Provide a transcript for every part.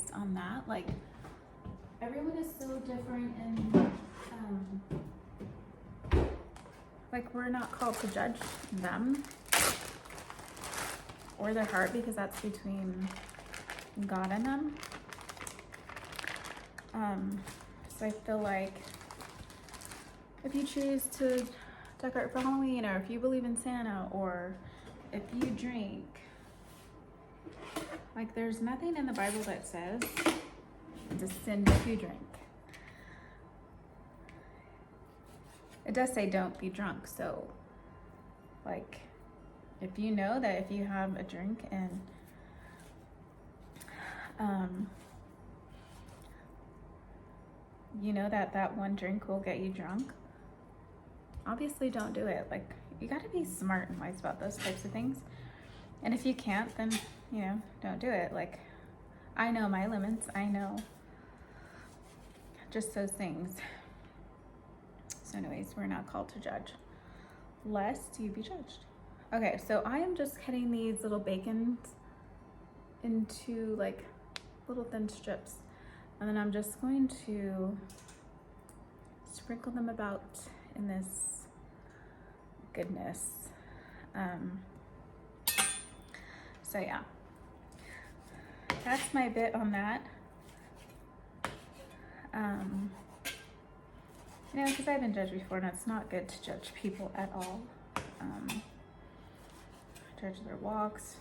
based on that. Like, everyone is so different, and like, we're not called to judge them or their heart, because that's between God and them. So I feel like if you choose to decorate for Halloween, or if you believe in Santa, or if you drink, like, there's nothing in the Bible that says it's a sin if you drink. It does say don't be drunk, so like, if you know that if you have a drink and you know that that one drink will get you drunk, obviously don't do it. Like, you got to be smart and wise about those types of things. And if you can't, then, you know, don't do it. Like, I know my limits. I know just those things. So anyways, we're not called to judge, lest you be judged. Okay, so I am just cutting these little bacons into like little thin strips. And then I'm just going to sprinkle them about in this goodness. So yeah, that's my bit on that. You know, because I've been judged before, and it's not good to judge people at all. Judge their walks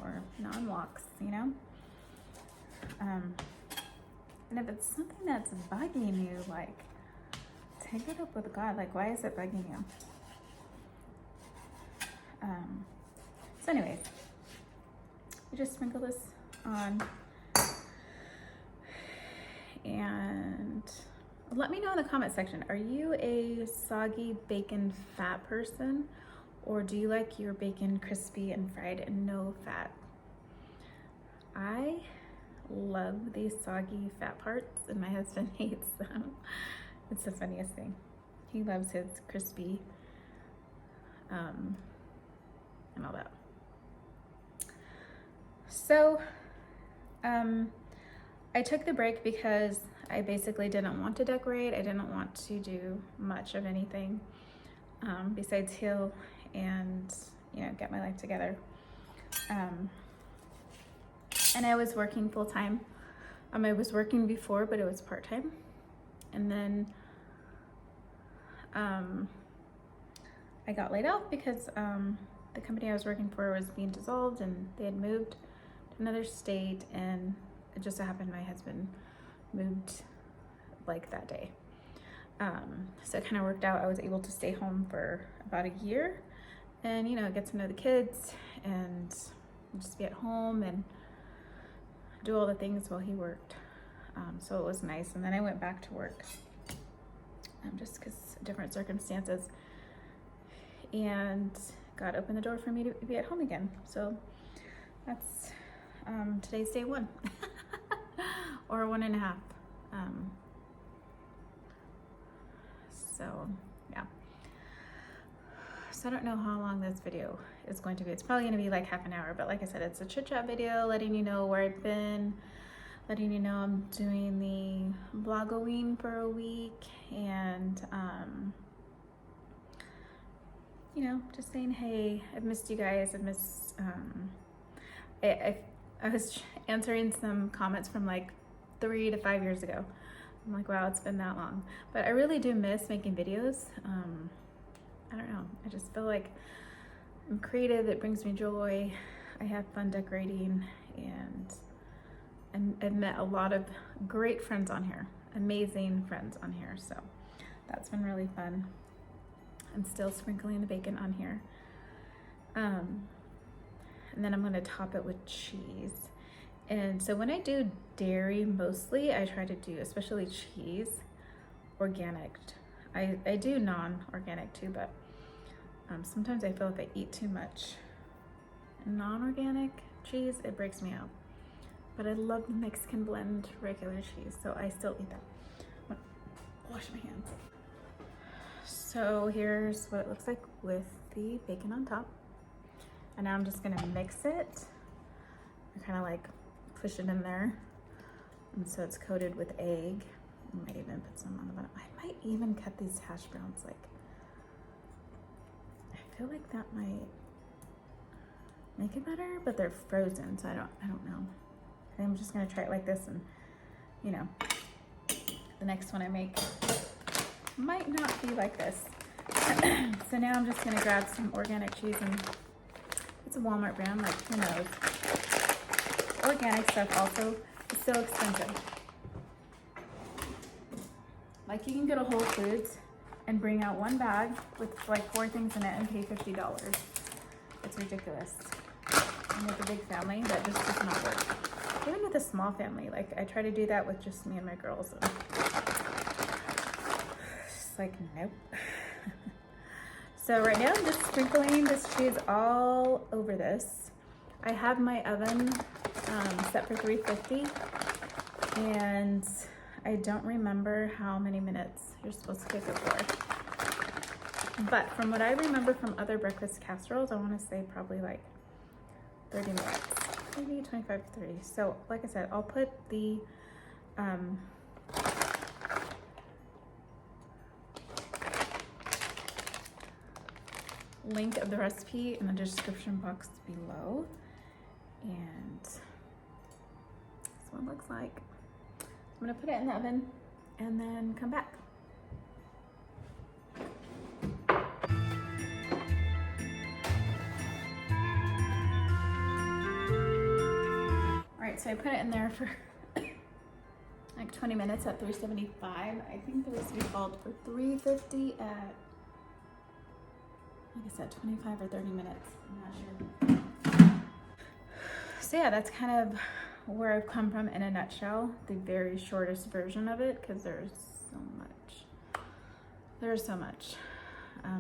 or non-walks, you know? And if it's something that's bugging you, like, take it up with God. Like, why is it bugging you? So anyways, we just sprinkle this on, and let me know in the comment section, are you a soggy bacon fat person, or do you like your bacon crispy and fried and no fat? I love these soggy fat parts, and my husband hates them. It's the funniest thing. He loves his crispy and all that. So I took the break because I basically didn't want to decorate. I didn't want to do much of anything besides heal and, you know, get my life together. And I was working full time. I was working before, but it was part time. And then I got laid off because the company I was working for was being dissolved, and they had moved to another state, and it just so happened my husband moved like that day. So it kind of worked out. I was able to stay home for about a year and, you know, get to know the kids and just be at home and do all the things while he worked. So it was nice. And then I went back to work just because different circumstances, and God opened the door for me to be at home again. So that's today's day 1 or 1.5. So yeah. So I don't know how long this video is going to be. It's probably going to be like half an hour, but like I said, it's a chit chat video letting you know where I've been, letting you know I'm doing the Vlog-O-Ween for a week, and you know, just saying, hey, I've missed you guys. I've missed, I was answering some comments from like 3 to 5 years ago. I'm like, wow, it's been that long. But I really do miss making videos. I don't know. I just feel like I'm creative. It brings me joy. I have fun decorating, and I've met a lot of great friends on here, amazing friends on here. So that's been really fun. I'm still sprinkling the bacon on here. And then I'm gonna top it with cheese. And so when I do dairy, mostly I try to do, especially cheese, organic. I do non-organic too, but sometimes I feel if I eat too much non-organic cheese, it breaks me out. But I love the Mexican blend regular cheese, so I still eat that. I'm gonna wash my hands. So here's what it looks like with the bacon on top. And now I'm just gonna mix it. I kind of like push it in there. And so it's coated with egg. I might even put some on the bottom. I might even cut these hash browns like, I feel like that might make it better, but they're frozen, so I don't know. I think I'm just gonna try it like this, and you know, the next one I make might not be like this. So now I'm just gonna grab some organic cheese, and it's a Walmart brand, like who knows. Organic stuff also is so expensive. Like you can go to Whole Foods and bring out one bag with like 4 things in it and pay $50. It's ridiculous. And with a big family, that just does not work. Even with a small family, like I try to do that with just me and my girls. And just like, nope. So right now I'm just sprinkling this cheese all over this. I have my oven set for 350, and I don't remember how many minutes you're supposed to cook it for. But from what I remember from other breakfast casseroles, I want to say probably like 30 minutes, maybe 25 to 30. So like I said, I'll put the link of the recipe in the description box below. And this one looks like. I'm gonna put it in the oven and then come back. All right, so I put it in there for like 20 minutes at 375. I think the recipe called for 350 at, like I said, 25 or 30 minutes. I'm not sure. So yeah, that's kind of where I've come from in a nutshell. The very shortest version of it, because there's so much. There's so much.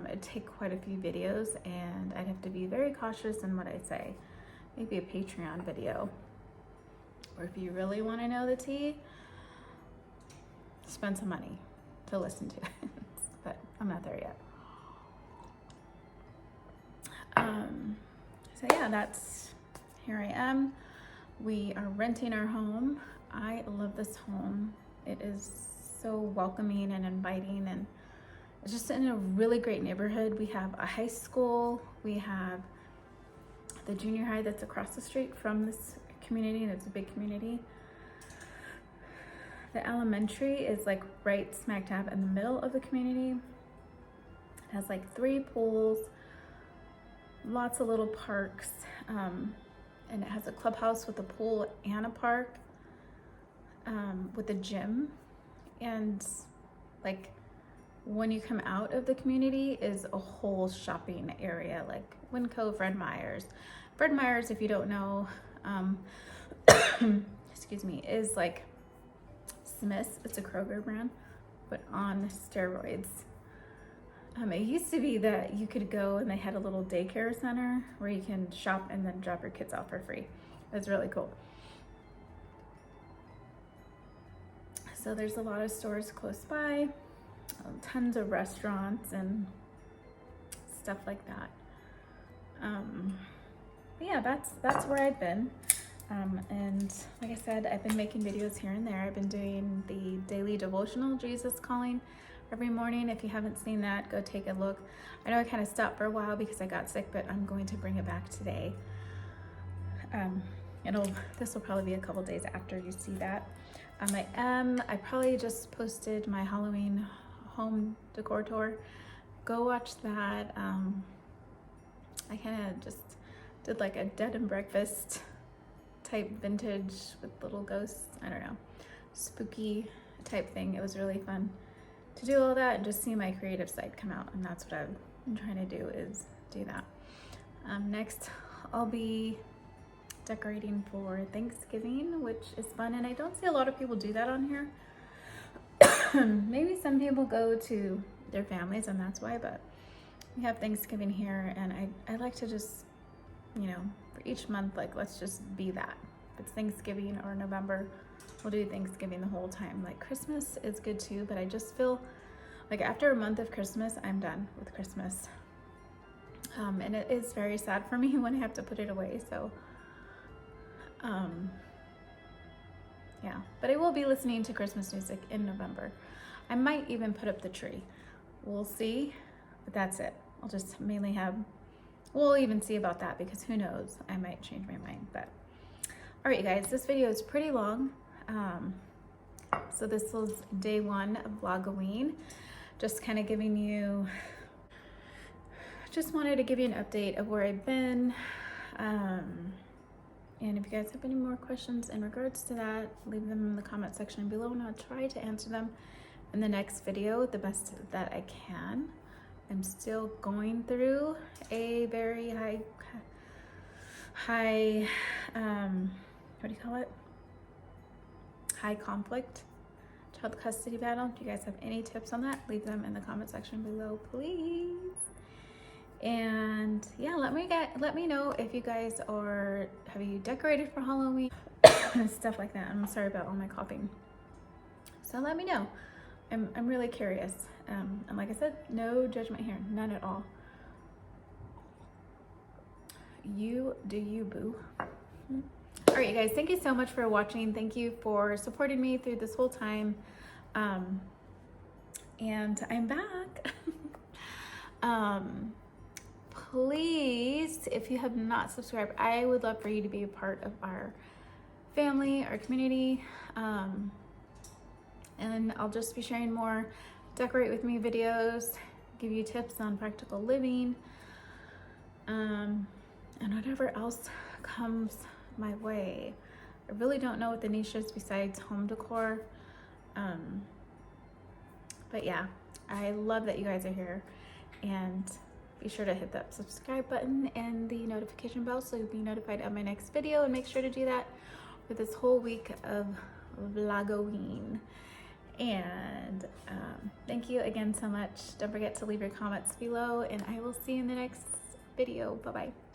It'd take quite a few videos, and I'd have to be very cautious in what I say. Maybe a Patreon video. Or if you really want to know the tea, spend some money to listen to it. But I'm not there yet. So yeah, that's, here I am. We are renting our home. I love this home. It is so welcoming and inviting, and it's just in a really great neighborhood. We have a high school. We have the junior high that's across the street from this community, and it's a big community. The elementary is like right smack dab in the middle of the community. It has like 3 pools, lots of little parks, and it has a clubhouse with a pool and a park, with a gym. And like when you come out of the community is a whole shopping area, like Winco, Fred Meyer's. Fred Meyer's, if you don't know, excuse me, is like Smith's. It's a Kroger brand, but on steroids. It used to be that you could go and they had a little daycare center where you can shop and then drop your kids off for free. It's really cool. So there's a lot of stores close by, tons of restaurants and stuff like that. But yeah, that's where I've been. And like I said, I've been making videos here and there. I've been doing the daily devotional, Jesus Calling, every morning. If you haven't seen that, go take a look. I know I kind of stopped for a while because I got sick, but I'm going to bring it back today. This will probably be a couple days after you see that. I probably just posted my Halloween home decor tour. Go watch that. I kind of just did like a dead and breakfast type vintage with little ghosts. I don't know, spooky type thing. It was really fun to do all that and just see my creative side come out, and that's what I've been trying to do, is do that. Next, I'll be decorating for Thanksgiving, which is fun, and I don't see a lot of people do that on here. Maybe some people go to their families and that's why, but we have Thanksgiving here, and I like to just, you know, for each month, like, let's just be that. If it's Thanksgiving or November, we'll do Thanksgiving the whole time. Like, Christmas is good too, but I just feel like after a month of Christmas, I'm done with Christmas. And it is very sad for me when I have to put it away. So, Yeah, but I will be listening to Christmas music in November. I might even put up the tree. We'll see, but that's it. I'll just mainly have, we'll even see about that because who knows, I might change my mind. But all right, you guys, this video is pretty long. So this was day 1 of Vlog-O-Ween. Just kind of giving you, just wanted to give you an update of where I've been. And if you guys have any more questions in regards to that, leave them in the comment section below and I'll try to answer them in the next video the best that I can. I'm still going through a very high, what do you call it? High conflict child custody battle. Do you guys have any tips on that? Leave them in the comment section below, please. And yeah, let me know if you guys have you decorated for Halloween and stuff like that. I'm sorry about all my coughing. So let me know. I'm really curious. And like I said, no judgment here, none at all. You do you, boo. All right, you guys, thank you so much for watching. Thank you for supporting me through this whole time. And I'm back. Please, if you have not subscribed, I would love for you to be a part of our family, our community. And I'll just be sharing more decorate with me videos, give you tips on practical living, and whatever else comes my way. I really don't know what the niche is besides home decor. But yeah, I love that you guys are here, and be sure to hit that subscribe button and the notification bell so you'll be notified of my next video, and make sure to do that for this whole week of Vlog-O-Ween. And thank you again so much. Don't forget to leave your comments below, and I will see you in the next video. Bye-bye.